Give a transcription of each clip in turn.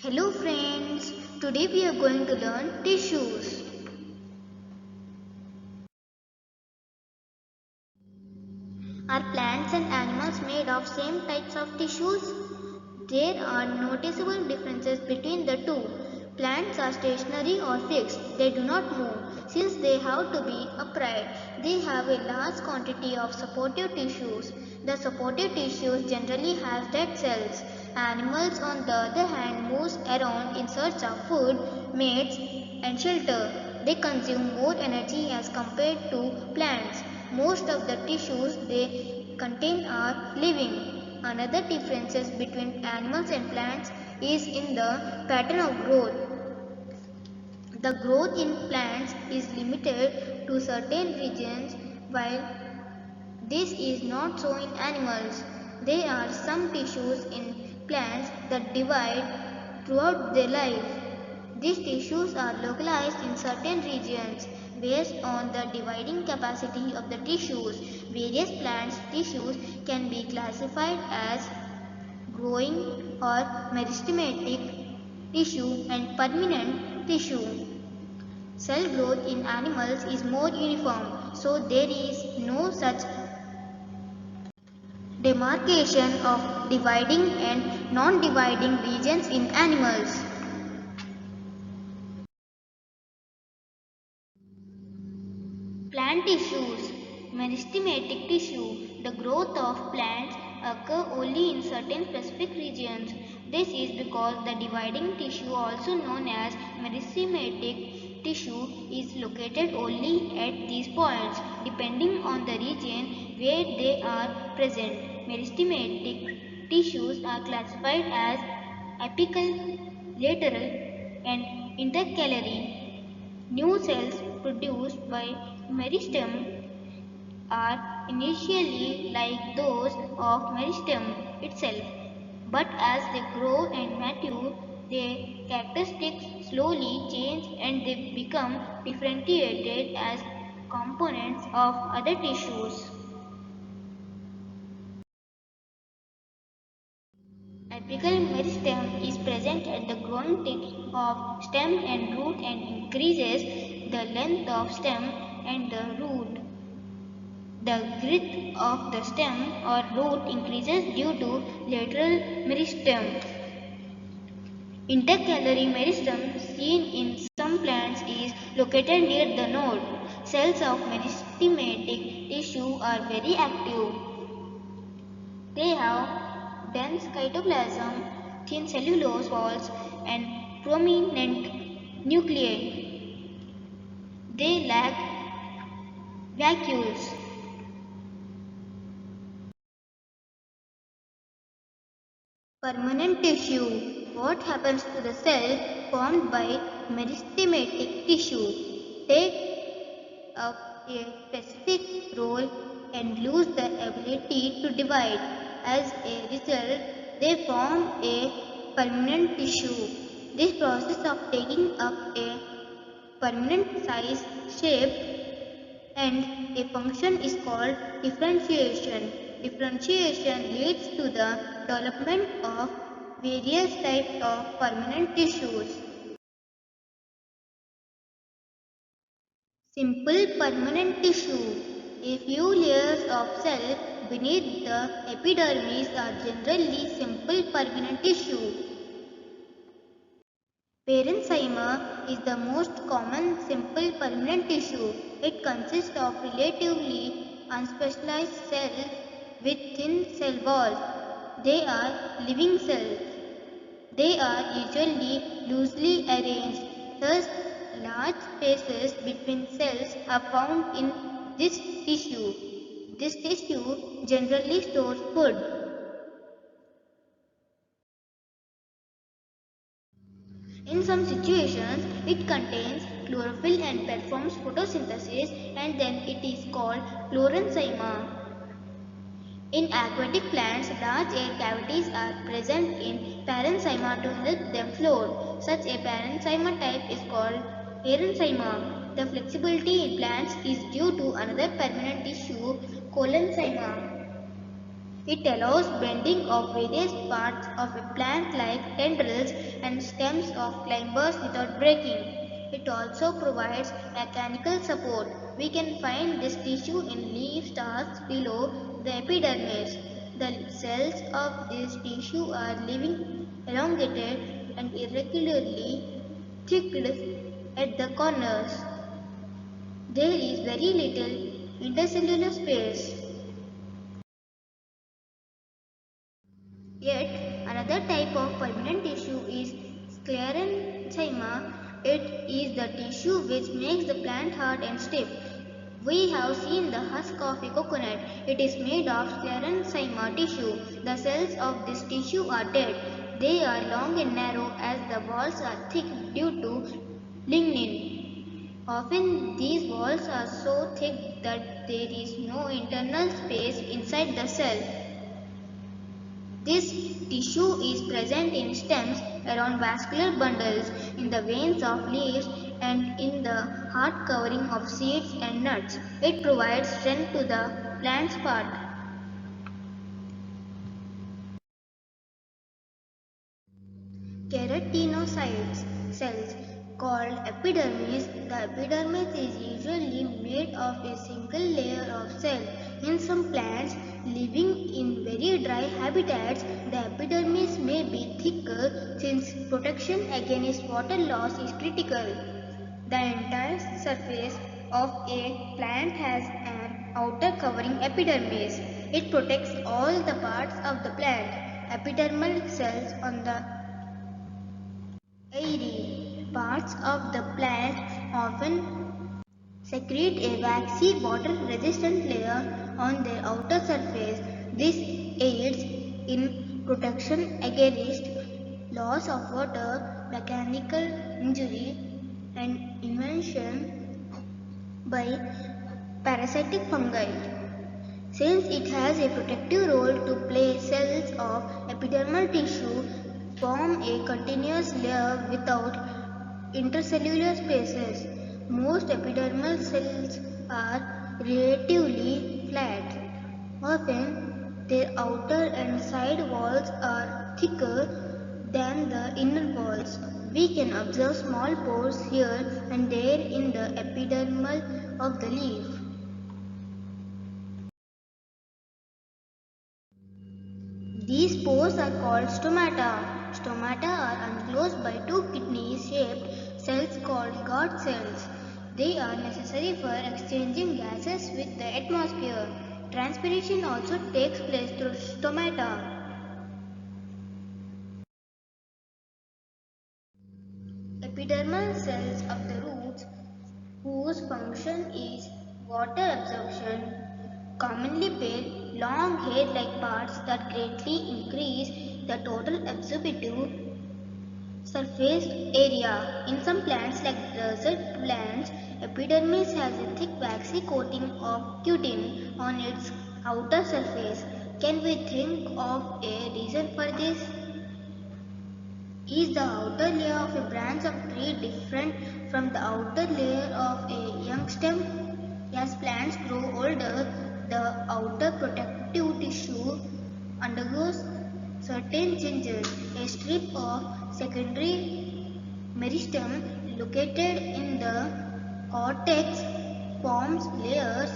Hello friends, today we are going to learn tissues. Are plants and animals made of same types of tissues? There are noticeable differences between the two. Plants are stationary or fixed. They do not move. Since they have to be upright, they have a large quantity of supportive tissues. The supportive tissues generally have dead cells. Animals on the other hand moves around in search of food, mates and shelter. They consume more energy as compared to plants. Most of the tissues they contain are living. Another differences between animals and plants is in the pattern of growth. The growth in plants is limited to certain regions while this is not so in animals. There are some tissues in plants that divide throughout their life. These tissues are localized in certain regions based on the dividing capacity of the tissues. Various plants tissues can be classified as growing or meristematic tissue and permanent tissue. Cell growth in animals is more uniform, so there is no such demarcation of dividing and non-dividing regions in animals. Plant tissues. Meristematic tissue. The growth of plants occur only in certain specific regions. This is because the dividing tissue, also known as meristematic tissue, is located only at these points, depending on the region where they are present. Meristematic tissues are classified as apical, lateral, and intercalary. New cells produced by meristem are initially like those of meristem itself, but as they grow and mature, their characteristics slowly change and they become differentiated as components of other tissues. Apical meristem is present at the growing tips of stem and root and increases the length of stem and the root. The width of the stem or root increases due to lateral meristem. Intercalary meristem seen in some plants is located near the node. Cells of meristematic tissue are very active. They have dense cytoplasm, thin cellulose walls, and prominent nuclei. They lack vacuoles. Permanent tissue. What happens to the cell formed by meristematic tissue? Take up a specific role and lose the ability to divide. As a result, they form a permanent tissue. This process of taking up a permanent size, shape, and a function is called differentiation. Differentiation leads to the development of various types of permanent tissues. Simple permanent tissue. A few layers of cell beneath the epidermis are generally simple permanent tissue. Parenchyma is the most common simple permanent tissue. It consists of relatively unspecialized cells with thin cell walls. They are living cells. They are usually loosely arranged. Thus, large spaces between cells are found in this tissue. This tissue generally stores food. In some situations, it contains chlorophyll and performs photosynthesis, and then it is called parenchyma. In aquatic plants, large air cavities are present in parenchyma to help them float. Such a parenchyma type is called parenchyma. The flexibility in plants is due to another permanent tissue, collenchyma. It allows bending of various parts of a plant like tendrils and stems of climbers without breaking. It also provides mechanical support. We can find this tissue in leaf stalks below the epidermis. The cells of this tissue are living, elongated and irregularly thicked at the corners. There is very little intercellular space. Yet another type of permanent tissue is sclerenchyma. It is the tissue which makes the plant hard and stiff. We have seen the husk of a coconut. It is made of sclerenchyma tissue. The cells of this tissue are dead. They are long and narrow as the walls are thick due to lignin. Often these walls are so thick that there is no internal space inside the cell. This tissue is present in stems, around vascular bundles, in the veins of leaves, and in the hard covering of seeds and nuts. It provides strength to the plant's part. Keratinocytes cells called epidermis. The epidermis is usually made of a single layer of cell. In some plants living in very dry habitats, the epidermis may be thicker since protection against water loss is critical. The entire surface of a plant has an outer covering epidermis. It protects all the parts of the plant. Epidermal cells on the airy parts of the plant often secrete a waxy water-resistant layer on their outer surface. This aids in protection against loss of water, mechanical injury, and invasion by parasitic fungi. Since it has a protective role to play, cells of epidermal tissue form a continuous layer without intercellular spaces. Most epidermal cells are relatively flat. Often, their outer and side walls are thicker than the inner walls. We can observe small pores here and there in the epidermal of the leaf. These pores are called stomata. Stomata are enclosed by two kidney-shaped cells called guard cells. They are necessary for exchanging gases with the atmosphere. Transpiration also takes place through stomata. Epidermal cells of the roots, whose function is water absorption, commonly bear long hair-like parts that greatly increase the total absorptive surface area. In some plants like desert plants, epidermis has a thick waxy coating of cutin on its outer surface. Can we think of a reason for this? Is the outer layer of a branch of tree different from the outer layer of a young stem? As plants grow older, the outer protective tissue undergoes certain changes. A strip of secondary meristem located in the cortex forms layers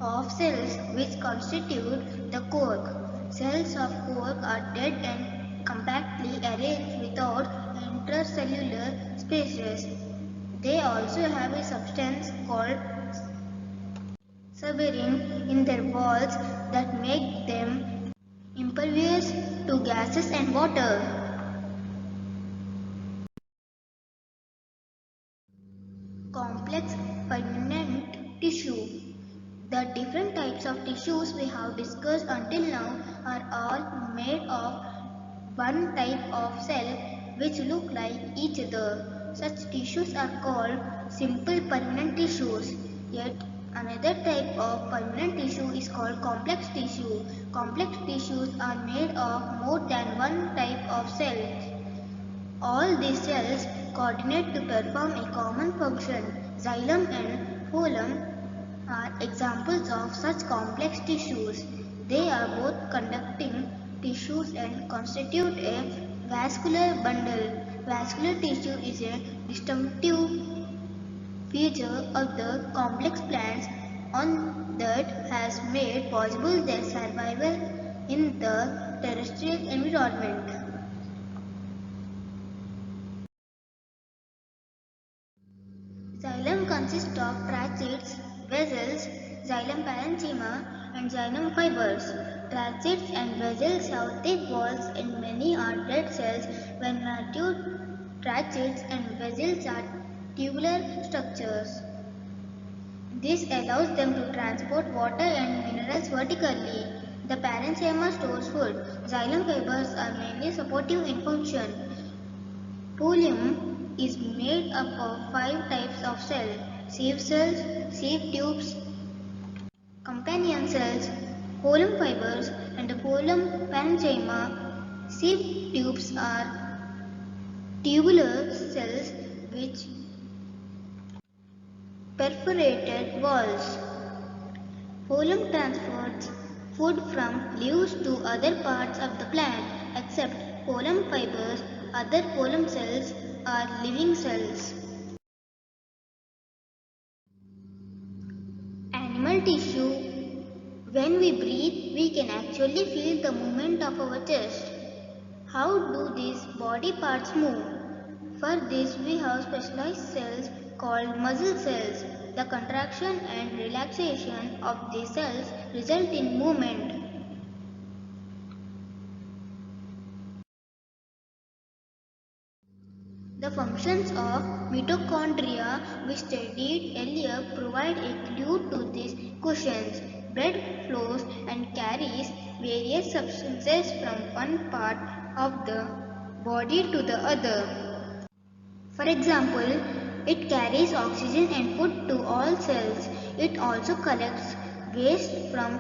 of cells which constitute the cork. Cells of cork are dead and compactly arranged without intercellular spaces. They also have a substance called suberin in their walls that make them impervious to gases and water. Complex permanent tissue. The different types of tissues we have discussed until now are all made of one type of cell which look like each other. Such tissues are called simple permanent tissues. Yet another type of permanent tissue is called complex tissue. Complex tissues are made of more than one type of cell. All these cells coordinate to perform a common function. Xylem and phloem are examples of such complex tissues. They are both conducting tissues and constitute a vascular bundle. Vascular tissue is a distinctive feature of the complex plants on that has made possible their survival in the terrestrial environment. Xylem consists of tracheids, vessels, xylem parenchyma, and xylem fibers. Tracheids and vessels have thick walls and many are dead cells when mature. Tracheids and vessels are tubular structures. This allows them to transport water and minerals vertically. The parenchyma stores food. Xylem fibers are mainly supportive in function. Phloem is made up of 5 types of cells: sieve cells, sieve tubes, companion cells, phloem fibers, and the phloem parenchyma. Sieve tubes are tubular cells with perforated walls. Phloem transports food from leaves to other parts of the plant. Except phloem fibers, other phloem cells are living cells. Animal tissue. When we breathe, we can actually feel the movement of our chest. How do these body parts move? For this, we have specialized cells called muscle cells. The contraction and relaxation of these cells result in movement. The functions of mitochondria, we studied earlier, provide a clue to these questions. Blood flows and carries various substances from one part of the body to the other. For example, it carries oxygen and food to all cells. It also collects waste from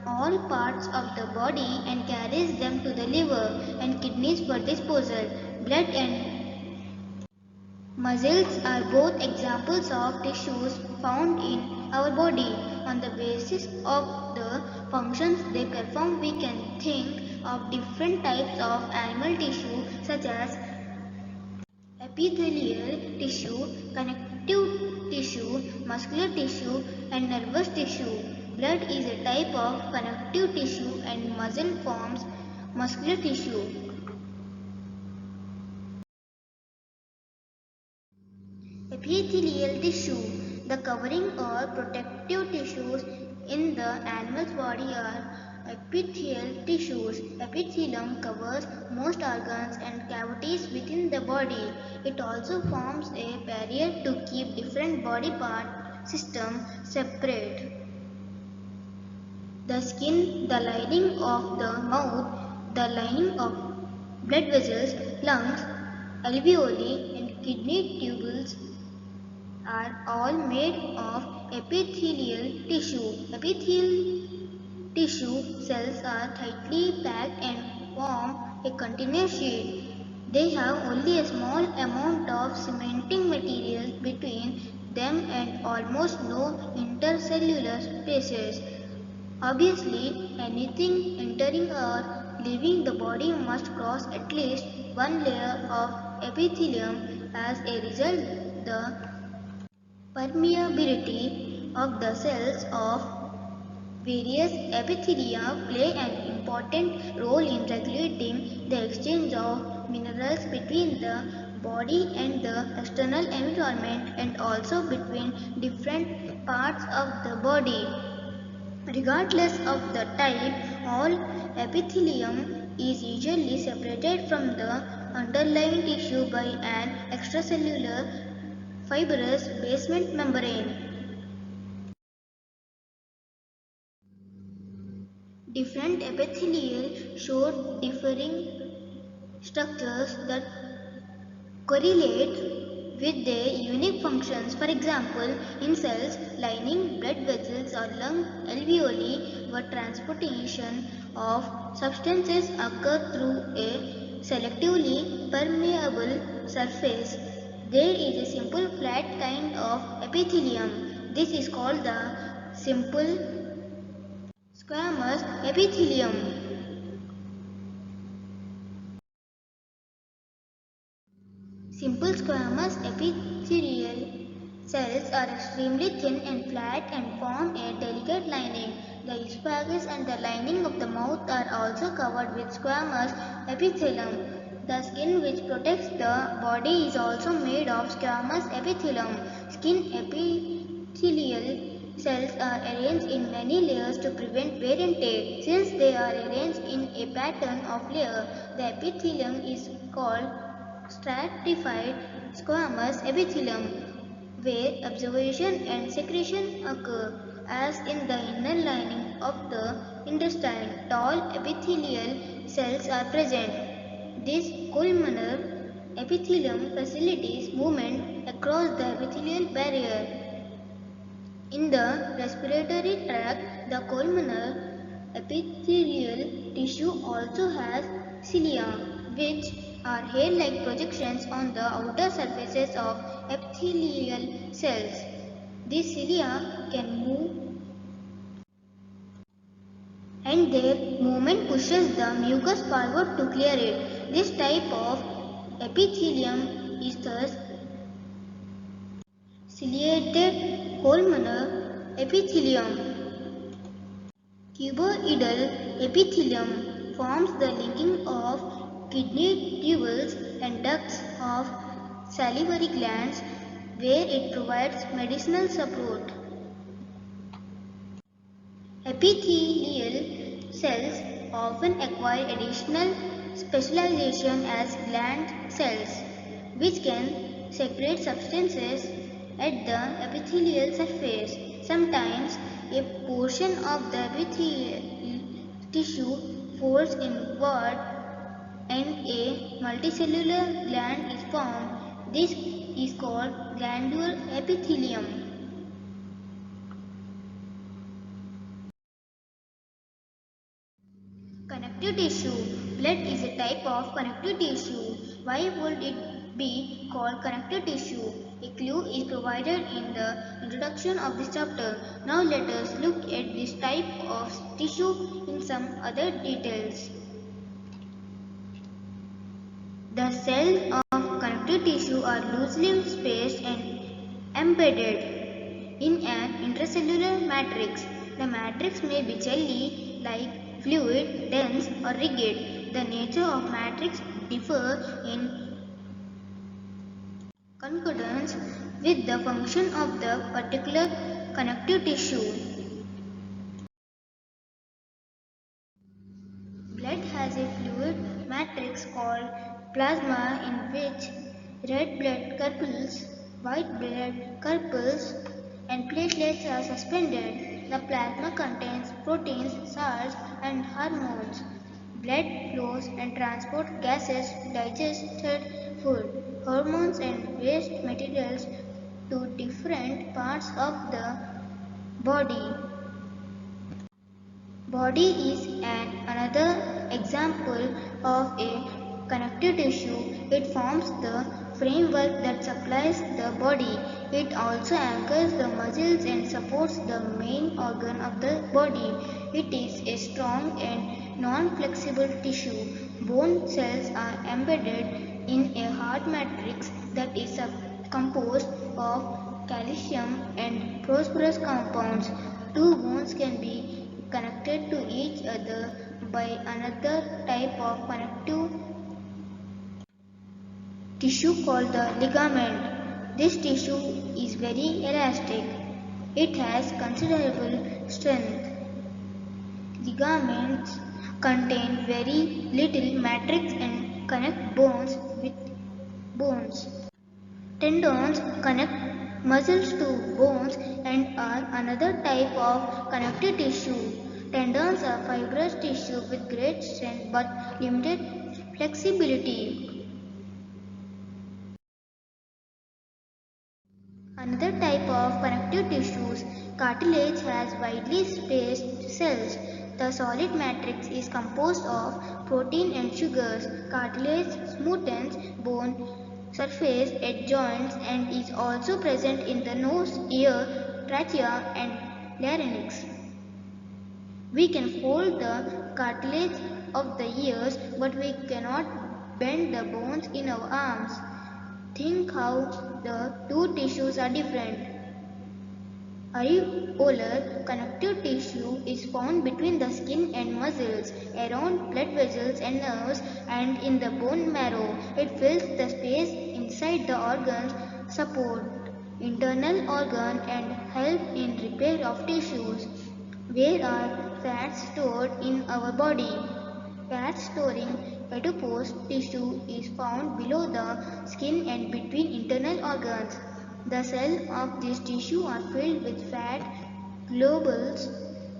all parts of the body and carries them to the liver and kidneys for disposal. Blood and muscles are both examples of tissues found in our body. On the basis of the functions they perform, we can think of different types of animal tissue such as epithelial tissue, connective tissue, muscular tissue, and nervous tissue. Blood is a type of connective tissue and muscle forms muscular tissue. Epithelial tissue. The covering or protective tissues in the animal's body are epithelial tissues. Epithelium covers most organs and cavities within the body. It also forms a barrier to keep different body part systems separate. The skin, the lining of the mouth, the lining of blood vessels, lungs, alveoli, and kidney tubules are all made of epithelial tissue. Epithelial tissue cells are tightly packed and form a continuous sheet. They have only a small amount of cementing material between them and almost no intercellular spaces. Obviously, anything entering or leaving the body must cross at least one layer of epithelium. As a result, the permeability of the cells of various epithelia play an important role in regulating the exchange of minerals between the body and the external environment and also between different parts of the body. Regardless of the type, all epithelium is usually separated from the underlying tissue by an extracellular fibrous basement membrane. Different epithelial show differing structures that correlate with their unique functions. For example, in cells lining blood vessels or lung alveoli, where transportation of substances occur through a selectively permeable surface, there is a simple flat kind of epithelium. This is called the simple Squamous epithelium. Simple squamous epithelial cells are extremely thin and flat and form a delicate lining. The esophagus and the lining of the mouth are also covered with squamous epithelium. The skin which protects the body is also made of squamous epithelium. Skin epithelial cells are arranged in many layers to prevent wear and tear. Since they are arranged in a pattern of layers, the epithelium is called stratified squamous epithelium, where absorption and secretion occur, as in the inner lining of the intestine. Tall epithelial cells are present. This columnar epithelium facilitates movement across the epithelial barrier. In the respiratory tract, the columnar epithelial tissue also has cilia, which are hair-like projections on the outer surfaces of epithelial cells. These cilia can move and their movement pushes the mucus forward to clear it. This type of epithelium is thus ciliated columnar epithelium. Cuboidal epithelium forms the linking of kidney tubules and ducts of salivary glands, where it provides medicinal support. Epithelial cells often acquire additional specialization as gland cells, which can secrete substances at the epithelial surface. Sometimes a portion of the epithelial tissue folds inward and a multicellular gland is formed. This is called glandular epithelium. Connective tissue. Blood is a type of connective tissue. Why would it be called connective tissue? A clue is provided in the introduction of this chapter. Now let us look at this type of tissue in some other details. The cells of connective tissue are loosely spaced and embedded in an intracellular matrix. The matrix may be jelly like fluid, dense or rigid. The nature of matrix differ in concordance with the function of the particular connective tissue. Blood has a fluid matrix called plasma in which red blood corpuscles, white blood corpuscles and platelets are suspended. The plasma contains proteins, salts and hormones. Blood flows and transports gases, digested food, hormones and waste materials to different parts of the body. Body is another example of a connective tissue. It forms the framework that supplies the body. It also anchors the muscles and supports the main organ of the body. It is a strong and non-flexible tissue. Bone cells are embedded in a hard matrix that is composed of calcium and phosphorus compounds. Two bones can be connected to each other by another type of connective tissue called the ligament. This tissue is very elastic. It has considerable strength. Ligaments contain very little matrix and connect bones with bones. Tendons connect muscles to bones and are another type of connective tissue. Tendons are fibrous tissue with great strength but limited flexibility. Another type of connective tissues, cartilage has widely spaced cells. The solid matrix is composed of protein and sugars. Cartilage smoothens bone surface at joints and is also present in the nose, ear, trachea and larynx. We can fold the cartilage of the ears, but we cannot bend the bones in our arms. Think how the two tissues are different. Areolar connective tissue is found between the skin and muscles, around blood vessels and nerves, and in the bone marrow. It fills the space inside the organs, support internal organ and help in repair of tissues. Where are fats stored in our body? Fat storing adipose tissue is found below the skin and between internal organs. The cells of this tissue are filled with fat globules.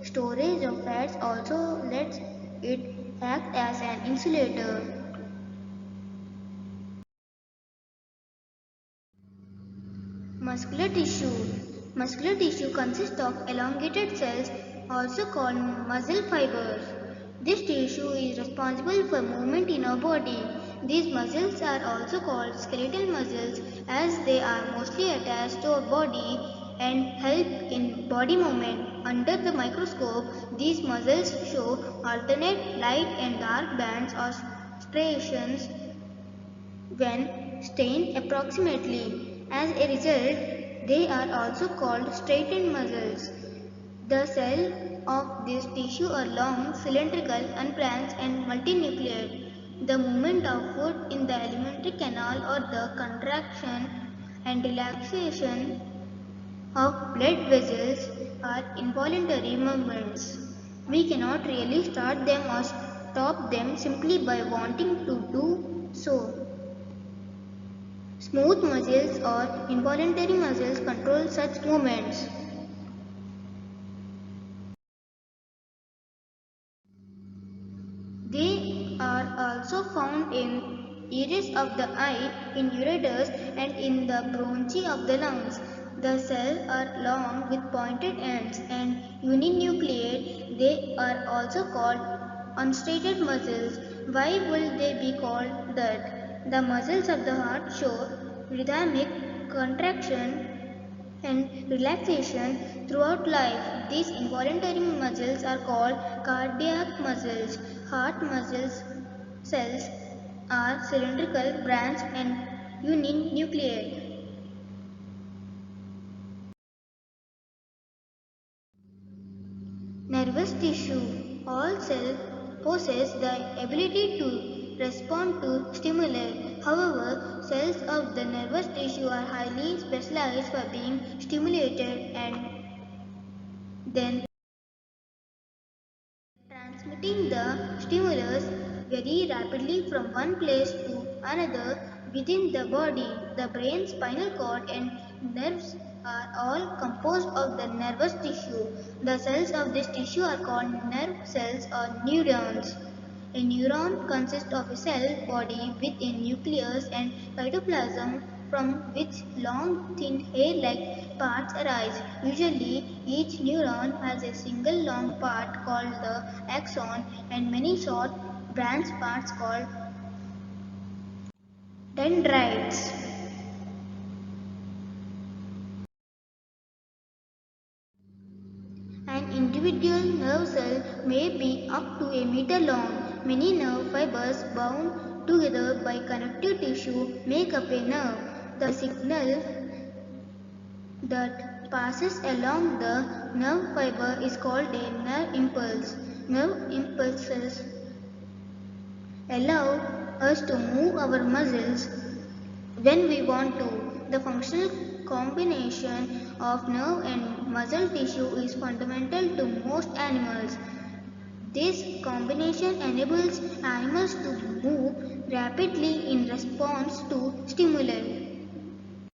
Storage of fats also lets it act as an insulator. Muscular tissue. Muscular tissue consists of elongated cells, also called muscle fibers. This tissue is responsible for movement in our body. These muscles are also called skeletal muscles as they are mostly attached to our body and help in body movement. Under the microscope, these muscles show alternate light and dark bands or striations when strained approximately. As a result, they are also called straightened muscles. The cells of this tissue are long, cylindrical, unbranched and multinucleate. The movement of food in the alimentary canal or the contraction and relaxation of blood vessels are involuntary movements. We cannot really start them or stop them simply by wanting to do so. Smooth muscles or involuntary muscles control such movements. They are also found in iris of the eye, in ureters and in the bronchi of the lungs. The cells are long with pointed ends and uninucleate. They are also called unstraightened muscles. Why will they be called that? The muscles of the heart show rhythmic contraction and relaxation throughout life. These involuntary muscles are called cardiac muscles. Heart muscles cells are cylindrical, branched, and uninucleate. Nervous tissue. All cells possess the ability to respond to stimuli. However, cells of the nervous tissue are highly specialized for being stimulated and then transmitting the stimulus very rapidly from one place to another within the body. The brain, spinal cord, and nerves are all composed of the nervous tissue. The cells of this tissue are called nerve cells or neurons. A neuron consists of a cell body with a nucleus and cytoplasm from which long, thin hair-like parts arise. Usually, each neuron has a single long part called the axon and many short branched parts called dendrites. An individual nerve cell may be up to a meter long. Many nerve fibers bound together by connective tissue make up a nerve. The signal that passes along the nerve fiber is called a nerve impulse. Nerve impulses allow us to move our muscles when we want to. The functional combination of nerve and muscle tissue is fundamental to most animals. This combination enables animals to move rapidly in response to stimuli.